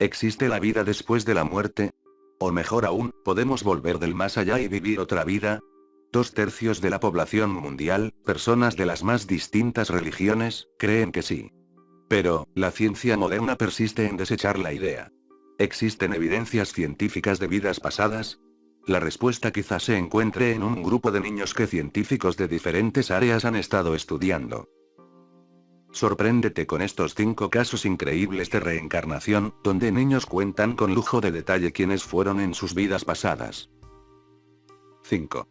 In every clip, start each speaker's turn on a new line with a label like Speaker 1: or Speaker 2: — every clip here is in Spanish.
Speaker 1: ¿Existe la vida después de la muerte? O mejor aún, ¿podemos volver del más allá y vivir otra vida? 2/3 de la población mundial, personas de las más distintas religiones, creen que sí. Pero, la ciencia moderna persiste en desechar la idea. ¿Existen evidencias científicas de vidas pasadas? La respuesta quizás se encuentre en un grupo de niños que científicos de diferentes áreas han estado estudiando. Sorpréndete con estos 5 casos increíbles de reencarnación, donde niños cuentan con lujo de detalle quiénes fueron en sus vidas pasadas. 5.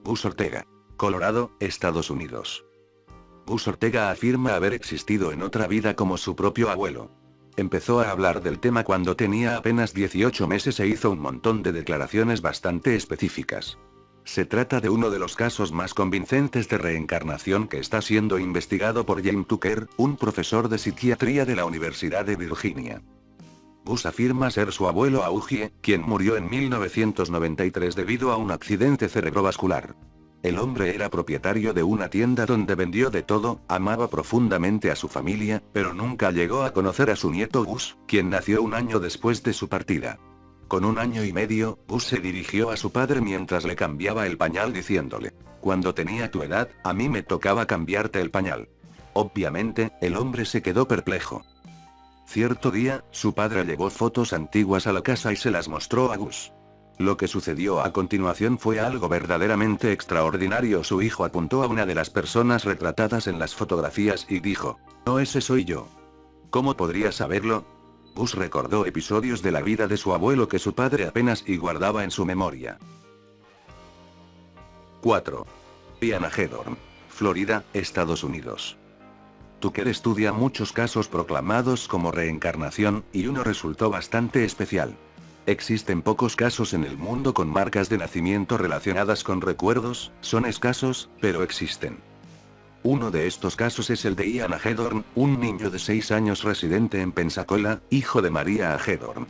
Speaker 1: Gus Ortega. Colorado, Estados Unidos. Gus Ortega afirma haber existido en otra vida como su propio abuelo. Empezó a hablar del tema cuando tenía apenas 18 meses e hizo un montón de declaraciones bastante específicas. Se trata de uno de los casos más convincentes de reencarnación que está siendo investigado por James Tucker, un profesor de psiquiatría de la Universidad de Virginia. Gus afirma ser su abuelo Augie, quien murió en 1993 debido a un accidente cerebrovascular. El hombre era propietario de una tienda donde vendió de todo, amaba profundamente a su familia, pero nunca llegó a conocer a su nieto Gus, quien nació un año después de su partida. Con 1 año y medio, Gus se dirigió a su padre mientras le cambiaba el pañal diciéndole: "Cuando tenía tu edad, a mí me tocaba cambiarte el pañal". Obviamente, el hombre se quedó perplejo. Cierto día, su padre llevó fotos antiguas a la casa y se las mostró a Gus. Lo que sucedió a continuación fue algo verdaderamente extraordinario. Su hijo apuntó a una de las personas retratadas en las fotografías y dijo: "No, ese soy yo". ¿Cómo podría saberlo? Gus recordó episodios de la vida de su abuelo que su padre apenas y guardaba en su memoria. 4. Ian Hagedorn. Florida, Estados Unidos. Tucker estudia muchos casos proclamados como reencarnación, y uno resultó bastante especial. Existen pocos casos en el mundo con marcas de nacimiento relacionadas con recuerdos, son escasos, pero existen. Uno de estos casos es el de Ian Hagedorn, un niño de 6 años residente en Pensacola, hijo de María Hagedorn.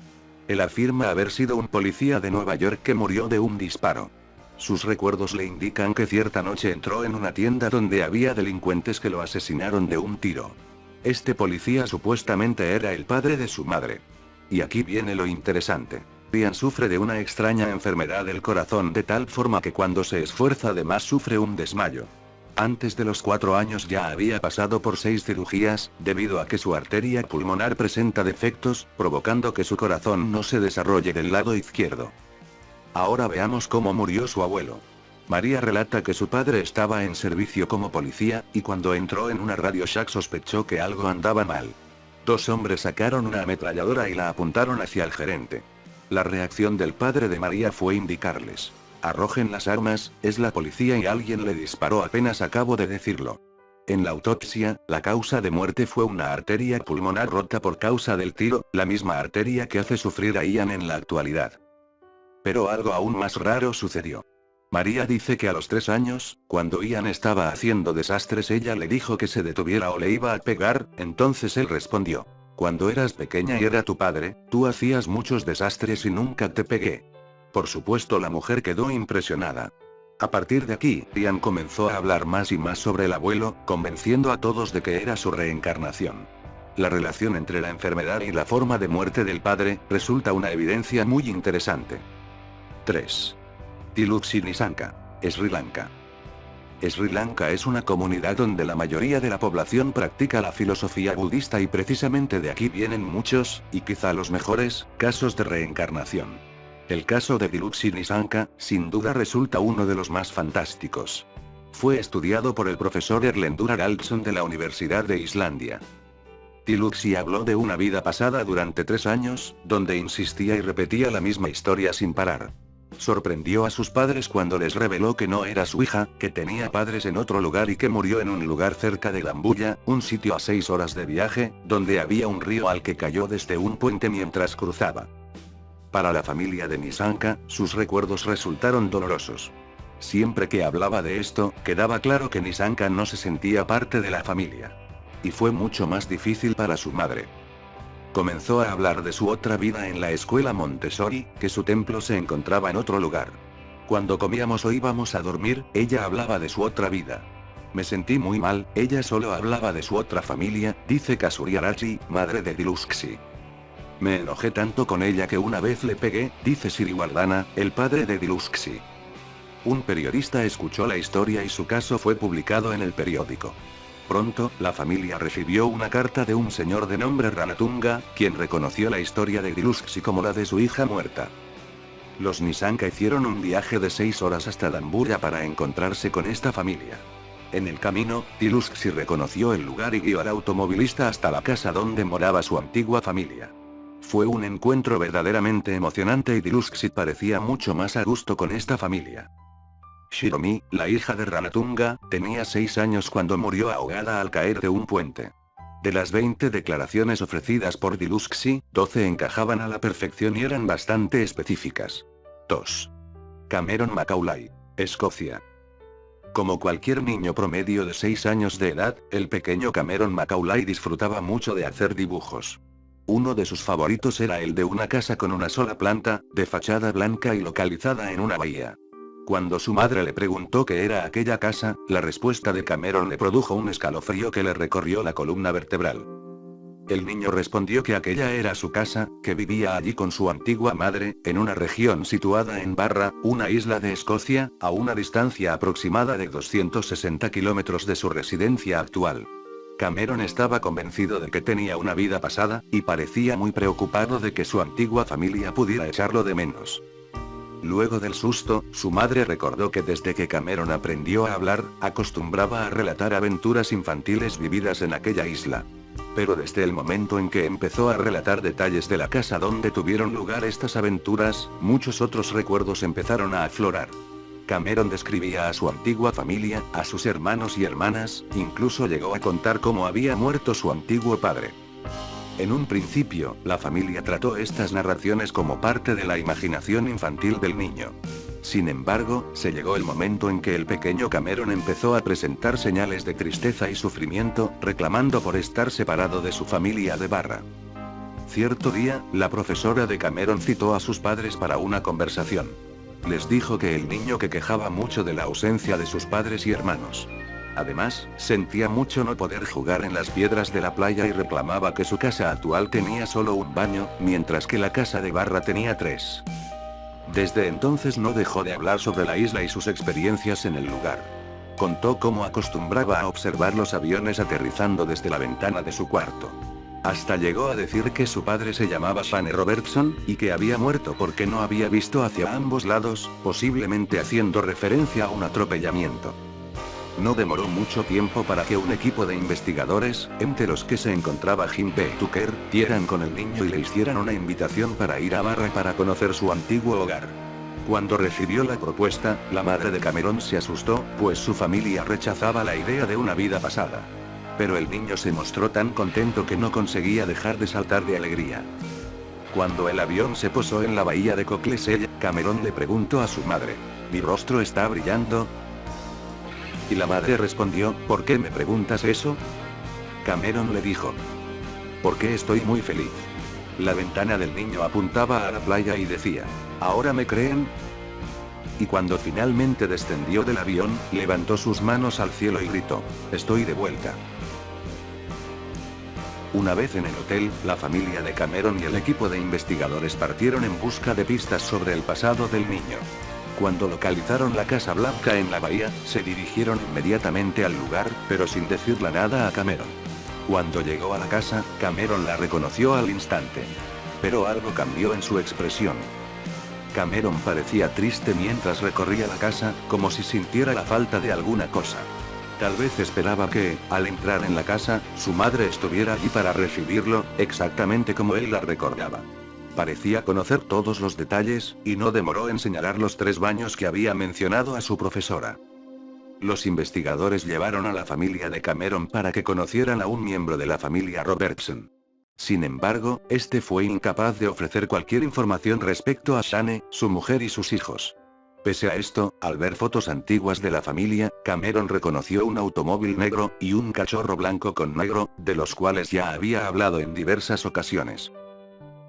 Speaker 1: Él afirma haber sido un policía de Nueva York que murió de un disparo. Sus recuerdos le indican que cierta noche entró en una tienda donde había delincuentes que lo asesinaron de un tiro. Este policía supuestamente era el padre de su madre. Y aquí viene lo interesante. Ian sufre de una extraña enfermedad del corazón de tal forma que cuando se esfuerza de más sufre un desmayo. Antes de los 4 años ya había pasado por 6 cirugías, debido a que su arteria pulmonar presenta defectos, provocando que su corazón no se desarrolle del lado izquierdo. Ahora veamos cómo murió su abuelo. María relata que su padre estaba en servicio como policía, y cuando entró en una Radio Shack sospechó que algo andaba mal. 2 hombres sacaron una ametralladora y la apuntaron hacia el gerente. La reacción del padre de María fue indicarles: "Arrojen las armas, es la policía y alguien le disparó apenas acabo de decirlo". En la autopsia, la causa de muerte fue una arteria pulmonar rota por causa del tiro, la misma arteria que hace sufrir a Ian en la actualidad. Pero algo aún más raro sucedió. María dice que a los 3 años, cuando Ian estaba haciendo desastres, ella le dijo que se detuviera o le iba a pegar, entonces él respondió: "Cuando eras pequeña y era tu padre, tú hacías muchos desastres y nunca te pegué". Por supuesto, la mujer quedó impresionada. A partir de aquí, Ian comenzó a hablar más y más sobre el abuelo, convenciendo a todos de que era su reencarnación. La relación entre la enfermedad y la forma de muerte del padre, resulta una evidencia muy interesante. 3. Tiluksy Nisanka, Sri Lanka. Sri Lanka es una comunidad donde la mayoría de la población practica la filosofía budista y precisamente de aquí vienen muchos, y quizá los mejores, casos de reencarnación. El caso de Tiluksy Nisanka, sin duda resulta uno de los más fantásticos. Fue estudiado por el profesor Erlendur Haraldsson de la Universidad de Islandia. Tiluksy habló de una vida pasada durante 3 años, donde insistía y repetía la misma historia sin parar. Sorprendió a sus padres cuando les reveló que no era su hija, que tenía padres en otro lugar y que murió en un lugar cerca de Gambulla, un sitio a 6 horas de viaje, donde había un río al que cayó desde un puente mientras cruzaba. Para la familia de Nisanka, sus recuerdos resultaron dolorosos. Siempre que hablaba de esto, quedaba claro que Nisanka no se sentía parte de la familia. Y fue mucho más difícil para su madre. Comenzó a hablar de su otra vida en la escuela Montessori, que su templo se encontraba en otro lugar. Cuando comíamos o íbamos a dormir, ella hablaba de su otra vida. Me sentí muy mal, ella solo hablaba de su otra familia, dice Kasuri Arachi, madre de Tiluksy. Me enojé tanto con ella que una vez le pegué, dice Siriwardana, el padre de Diluxi. Un periodista escuchó la historia y su caso fue publicado en el periódico. Pronto, la familia recibió una carta de un señor de nombre Ranatunga, quien reconoció la historia de Diluxi como la de su hija muerta. Los Nisanka hicieron un viaje de 6 horas hasta Dambulla para encontrarse con esta familia. En el camino, Diluxi reconoció el lugar y guió al automovilista hasta la casa donde moraba su antigua familia. Fue un encuentro verdaderamente emocionante y Diluxi parecía mucho más a gusto con esta familia. Shiromi, la hija de Ranatunga, tenía 6 años cuando murió ahogada al caer de un puente. De las 20 declaraciones ofrecidas por Diluxi, 12 encajaban a la perfección y eran bastante específicas. 2. Cameron Macaulay, Escocia. Como cualquier niño promedio de 6 años de edad, el pequeño Cameron Macaulay disfrutaba mucho de hacer dibujos. Uno de sus favoritos era el de una casa con una sola planta, de fachada blanca y localizada en una bahía. Cuando su madre le preguntó qué era aquella casa, la respuesta de Cameron le produjo un escalofrío que le recorrió la columna vertebral. El niño respondió que aquella era su casa, que vivía allí con su antigua madre, en una región situada en Barra, una isla de Escocia, a una distancia aproximada de 260 kilómetros de su residencia actual. Cameron estaba convencido de que tenía una vida pasada, y parecía muy preocupado de que su antigua familia pudiera echarlo de menos. Luego del susto, su madre recordó que desde que Cameron aprendió a hablar, acostumbraba a relatar aventuras infantiles vividas en aquella isla. Pero desde el momento en que empezó a relatar detalles de la casa donde tuvieron lugar estas aventuras, muchos otros recuerdos empezaron a aflorar. Cameron describía a su antigua familia, a sus hermanos y hermanas, incluso llegó a contar cómo había muerto su antiguo padre. En un principio, la familia trató estas narraciones como parte de la imaginación infantil del niño. Sin embargo, se llegó el momento en que el pequeño Cameron empezó a presentar señales de tristeza y sufrimiento, reclamando por estar separado de su familia de Barra. Cierto día, la profesora de Cameron citó a sus padres para una conversación. Les dijo que el niño que quejaba mucho de la ausencia de sus padres y hermanos. Además, sentía mucho no poder jugar en las piedras de la playa y reclamaba que su casa actual tenía solo un baño, mientras que la casa de Barra tenía 3. Desde entonces no dejó de hablar sobre la isla y sus experiencias en el lugar. Contó cómo acostumbraba a observar los aviones aterrizando desde la ventana de su cuarto. Hasta llegó a decir que su padre se llamaba Shane Robertson, y que había muerto porque no había visto hacia ambos lados, posiblemente haciendo referencia a un atropellamiento. No demoró mucho tiempo para que un equipo de investigadores, entre los que se encontraba Jim P. Tucker, dieran con el niño y le hicieran una invitación para ir a Barra para conocer su antiguo hogar. Cuando recibió la propuesta, la madre de Cameron se asustó, pues su familia rechazaba la idea de una vida pasada. Pero el niño se mostró tan contento que no conseguía dejar de saltar de alegría. Cuando el avión se posó en la bahía de Cockleshell, Cameron le preguntó a su madre: ¿Mi rostro está brillando? Y la madre respondió: ¿Por qué me preguntas eso? Cameron le dijo: porque estoy muy feliz. La ventana del niño apuntaba a la playa y decía: ¿ahora me creen? Y cuando finalmente descendió del avión, levantó sus manos al cielo y gritó: estoy de vuelta. Una vez en el hotel, la familia de Cameron y el equipo de investigadores partieron en busca de pistas sobre el pasado del niño. Cuando localizaron la Casa Blanca en la bahía, se dirigieron inmediatamente al lugar, pero sin decirle nada a Cameron. Cuando llegó a la casa, Cameron la reconoció al instante. Pero algo cambió en su expresión. Cameron parecía triste mientras recorría la casa, como si sintiera la falta de alguna cosa. Tal vez esperaba que, al entrar en la casa, su madre estuviera allí para recibirlo, exactamente como él la recordaba. Parecía conocer todos los detalles, y no demoró en señalar los 3 baños que había mencionado a su profesora. Los investigadores llevaron a la familia de Cameron para que conocieran a un miembro de la familia Robertson. Sin embargo, este fue incapaz de ofrecer cualquier información respecto a Shane, su mujer y sus hijos. Pese a esto, al ver fotos antiguas de la familia, Cameron reconoció un automóvil negro, y un cachorro blanco con negro, de los cuales ya había hablado en diversas ocasiones.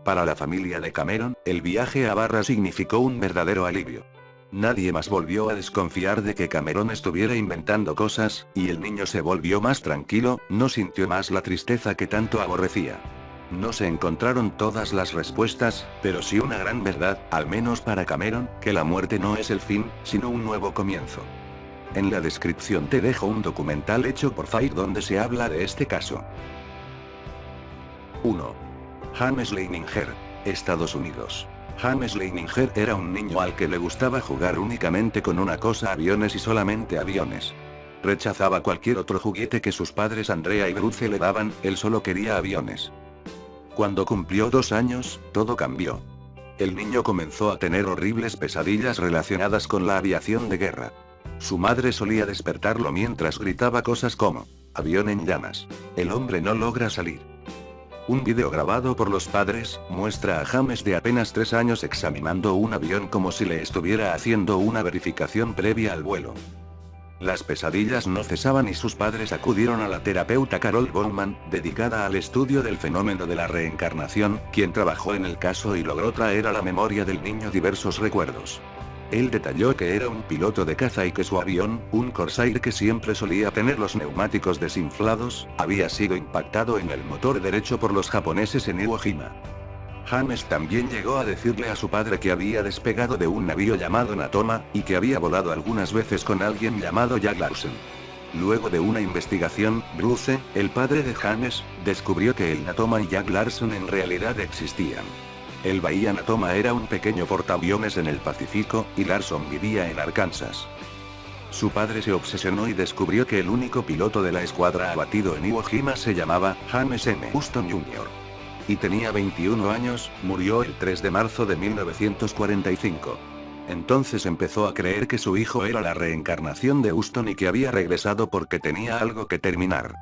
Speaker 1: Para la familia de Cameron, el viaje a Barra significó un verdadero alivio. Nadie más volvió a desconfiar de que Cameron estuviera inventando cosas, y el niño se volvió más tranquilo, no sintió más la tristeza que tanto aborrecía. No se encontraron todas las respuestas, pero sí una gran verdad, al menos para Cameron, que la muerte no es el fin, sino un nuevo comienzo. En la descripción te dejo un documental hecho por Fire donde se habla de este caso. 1. James Leininger, Estados Unidos. James Leininger era un niño al que le gustaba jugar únicamente con una cosa: aviones y solamente aviones. Rechazaba cualquier otro juguete que sus padres Andrea y Bruce le daban, él solo quería aviones. Cuando cumplió 2 años, todo cambió. El niño comenzó a tener horribles pesadillas relacionadas con la aviación de guerra. Su madre solía despertarlo mientras gritaba cosas como: avión en llamas. El hombre no logra salir. Un video grabado por los padres, muestra a James de apenas 3 años examinando un avión como si le estuviera haciendo una verificación previa al vuelo. Las pesadillas no cesaban y sus padres acudieron a la terapeuta Carol Bowman, dedicada al estudio del fenómeno de la reencarnación, quien trabajó en el caso y logró traer a la memoria del niño diversos recuerdos. Él detalló que era un piloto de caza y que su avión, un Corsair que siempre solía tener los neumáticos desinflados, había sido impactado en el motor derecho por los japoneses en Iwo Jima. James también llegó a decirle a su padre que había despegado de un navío llamado Natoma, y que había volado algunas veces con alguien llamado Jack Larson. Luego de una investigación, Bruce, el padre de James, descubrió que el Natoma y Jack Larson en realidad existían. El Bahía Natoma era un pequeño portaaviones en el Pacífico, y Larson vivía en Arkansas. Su padre se obsesionó y descubrió que el único piloto de la escuadra abatido en Iwo Jima se llamaba James M. Houston Jr. Y tenía 21 años, murió el 3 de marzo de 1945. Entonces empezó a creer que su hijo era la reencarnación de Houston y que había regresado porque tenía algo que terminar.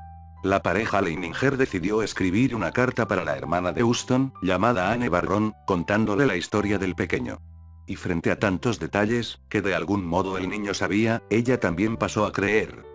Speaker 1: La pareja Leininger decidió escribir una carta para la hermana de Houston, llamada Anne Barron, contándole la historia del pequeño. Y frente a tantos detalles, que de algún modo el niño sabía, ella también pasó a creer.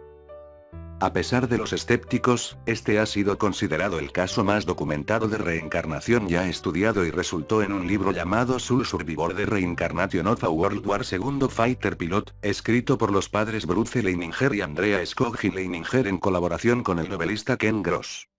Speaker 1: A pesar de los escépticos, este ha sido considerado el caso más documentado de reencarnación ya estudiado y resultó en un libro llamado Soul Survivor The Reincarnation of a World War II Fighter Pilot, escrito por los padres Bruce Leininger y Andrea Skoggi Leininger en colaboración con el novelista Ken Gross.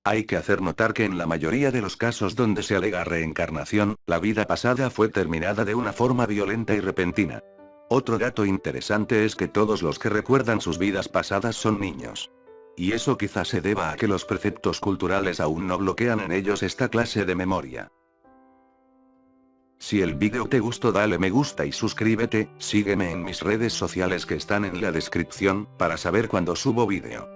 Speaker 1: Hay que hacer notar que en la mayoría de los casos donde se alega reencarnación, la vida pasada fue terminada de una forma violenta y repentina. Otro dato interesante es que todos los que recuerdan sus vidas pasadas son niños. Y eso quizás se deba a que los preceptos culturales aún no bloquean en ellos esta clase de memoria. Si el vídeo te gustó, dale me gusta y suscríbete, sígueme en mis redes sociales que están en la descripción, para saber cuando subo vídeo.